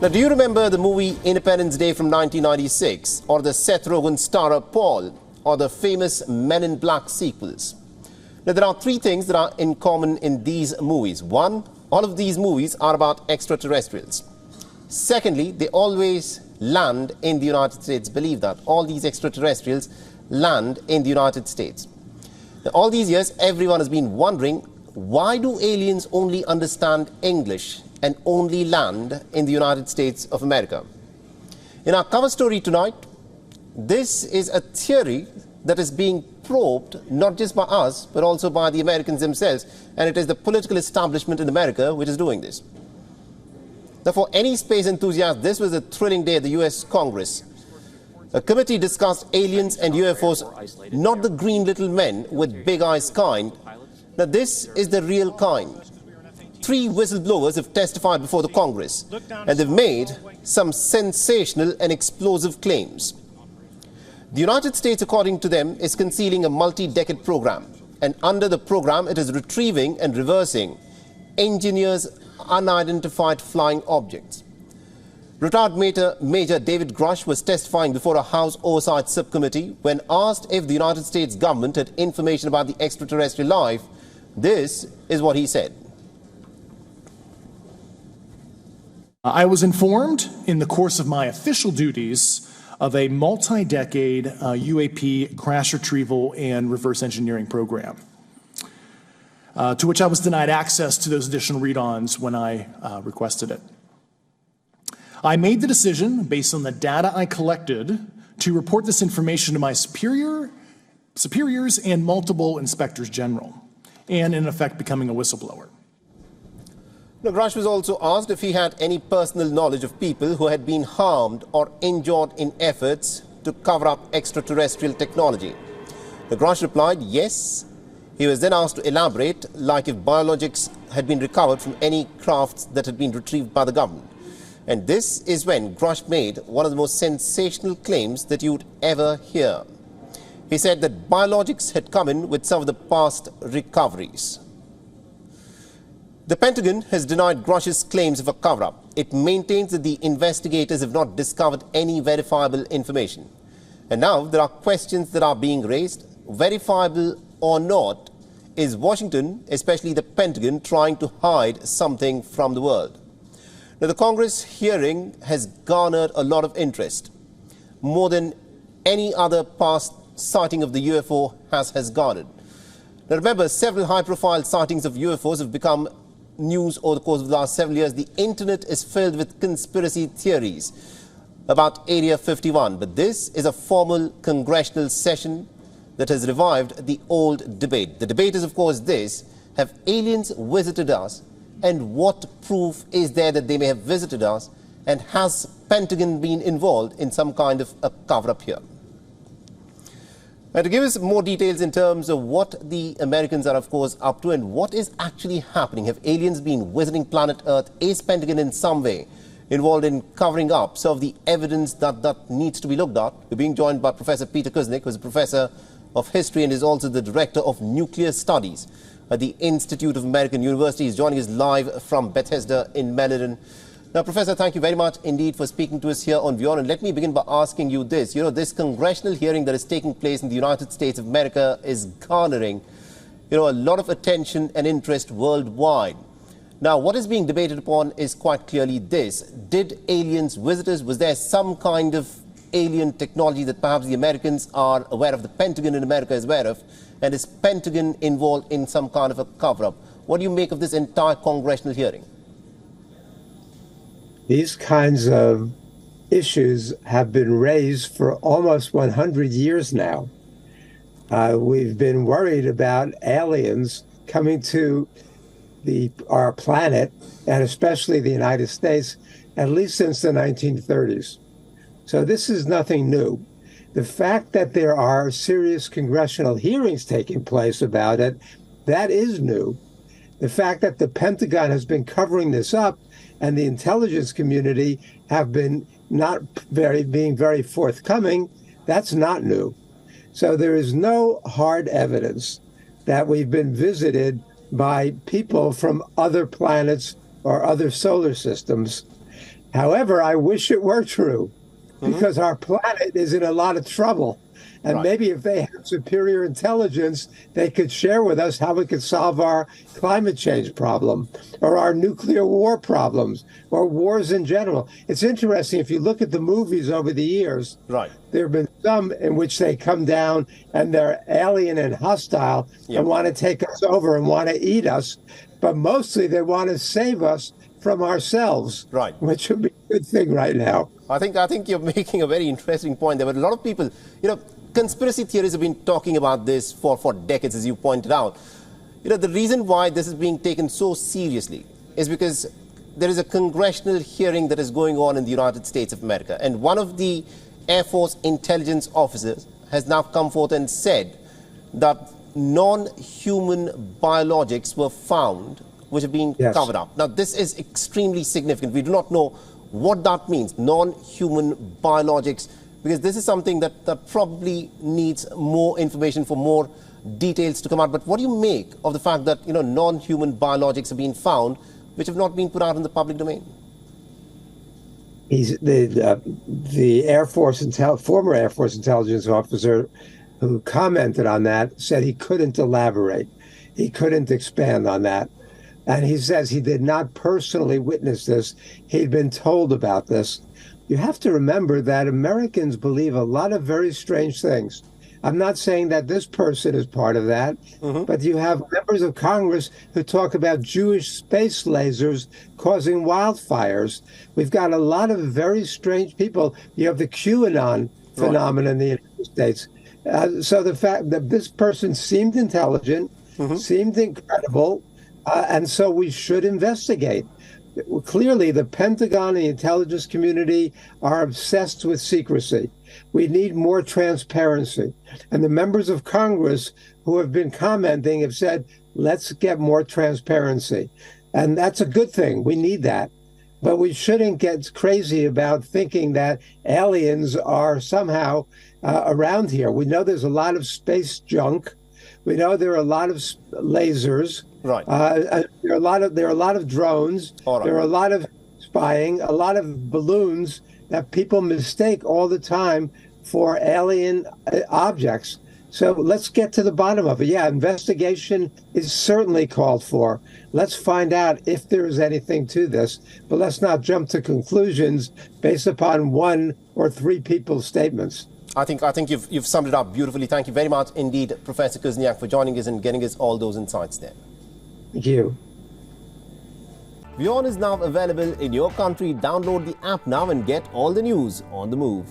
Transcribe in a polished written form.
Now, do you remember the movie Independence Day from 1996, or the Seth Rogen starrer Paul, or the famous Men in Black sequels? Now, there are three things that are in common in these movies. One, all of these movies are about extraterrestrials. Secondly, they always land in the United States. Believe that. All these extraterrestrials land in the United States. Now, all these years, everyone has been wondering, why do aliens only understand English and only land in the United States of America? In our cover story tonight, this is a theory that is being probed not just by us, but also by the Americans themselves, and it is the political establishment in America which is doing this. Now, for any space enthusiast, this was a thrilling day at the US Congress. A committee discussed aliens and UFOs, not the green little men with big eyes kind. Now, this is the real kind. 3 whistleblowers have testified before the Congress, and they've made some sensational and explosive claims. The United States, according to them, is concealing a multi-decade program, and under the program, it is retrieving and reversing engineers' unidentified flying objects. Retired Major David Grusch was testifying before a House Oversight subcommittee. When asked if the United States government had information about the extraterrestrial life, this is what he said. I was informed in the course of my official duties of a multi-decade UAP crash retrieval and reverse engineering program, to which I was denied access to those additional read-ons when I requested it. I made the decision, based on the data I collected, to report this information to my superiors and multiple inspectors general, and in effect becoming a whistleblower. Now, Grusch was also asked if he had any personal knowledge of people who had been harmed or injured in efforts to cover up extraterrestrial technology. The Grusch replied, yes. He was then asked to elaborate, like if biologics had been recovered from any crafts that had been retrieved by the government. And this is when Grusch made one of the most sensational claims that you'd ever hear. He said that biologics had come in with some of the past recoveries. The Pentagon has denied Grusch's claims of a cover-up. It maintains that the investigators have not discovered any verifiable information. And now there are questions that are being raised. Verifiable or not, is Washington, especially the Pentagon, trying to hide something from the world? Now, the Congress hearing has garnered a lot of interest, more than any other past sighting of the UFO has garnered. Now, remember, several high-profile sightings of UFOs have become news over the course of the last several years. The internet is filled with conspiracy theories about Area 51. But this is a formal congressional session that has revived the old debate. The debate is, of course, this: have aliens visited us? And what proof is there that they may have visited us? And has Pentagon been involved in some kind of a cover-up here? Now, to give us more details in terms of what the Americans are, of course, up to and what is actually happening. Have aliens been visiting planet Earth? Is Pentagon in some way involved in covering up some of the evidence that needs to be looked at? We're being joined by Professor Peter Kuznick, who is a professor of history and is also the director of nuclear studies at the Institute of American University. He's joining us live from Bethesda in Maryland. Now, Professor, thank you very much indeed for speaking to us here on WION. And let me begin by asking you this. You know, this congressional hearing that is taking place in the United States of America is garnering, a lot of attention and interest worldwide. Now, what is being debated upon is quite clearly this. Did aliens visit us? Was there some kind of alien technology that perhaps the Americans are aware of, the Pentagon in America is aware of? And is Pentagon involved in some kind of a cover-up? What do you make of this entire congressional hearing? These kinds of issues have been raised for almost 100 years now. We've been worried about aliens coming to our planet, and especially the United States, at least since the 1930s. So this is nothing new. The fact that there are serious congressional hearings taking place about it, that is new. The fact that the Pentagon has been covering this up and the intelligence community have been being very forthcoming, that's not new. So there is no hard evidence that we've been visited by people from other planets or other solar systems. However, I wish it were true, because our planet is in a lot of trouble. And maybe if they have superior intelligence, they could share with us how we could solve our climate change problem or our nuclear war problems or wars in general. It's interesting, if you look at the movies over the years, there have been some in which they come down and they're alien and hostile and want to take us over and want to eat us. But mostly they want to save us from ourselves, which would be a good thing right now. I think you're making a very interesting point there. But a lot of people, conspiracy theories have been talking about this for decades, as you pointed out. The reason why this is being taken so seriously is because there is a congressional hearing that is going on in the United States of America. And one of the Air Force intelligence officers has now come forth and said that non-human biologics were found which have been covered up. Now, this is extremely significant. We do not know what that means, non-human biologics, because this is something that probably needs more information for more details to come out. But what do you make of the fact that, non-human biologics have been found which have not been put out in the public domain? He's the Air Force former Air Force intelligence officer who commented on that said he couldn't elaborate. He couldn't expand on that. And he says he did not personally witness this. He'd been told about this. You have to remember that Americans believe a lot of very strange things. I'm not saying that this person is part of that, but you have members of Congress who talk about Jewish space lasers causing wildfires. We've got a lot of very strange people. You have the QAnon phenomenon in the United States. So the fact that this person seemed intelligent, seemed incredible, and so we should investigate. Clearly, the Pentagon and the intelligence community are obsessed with secrecy. We need more transparency. And the members of Congress who have been commenting have said, let's get more transparency. And that's a good thing. We need that. But we shouldn't get crazy about thinking that aliens are somehow around here. We know there's a lot of space junk. We know there are a lot of lasers. There are a lot of drones. There are a lot of spying, a lot of balloons that people mistake all the time for alien objects. So let's get to the bottom of it. Yeah, investigation is certainly called for. Let's find out if there is anything to this, but let's not jump to conclusions based upon one or three people's statements. I think you've summed it up beautifully. Thank you very much indeed, Professor Kuznick, for joining us and getting us all those insights there. Thank you. WION is now available in your country. Download the app now and get all the news on the move.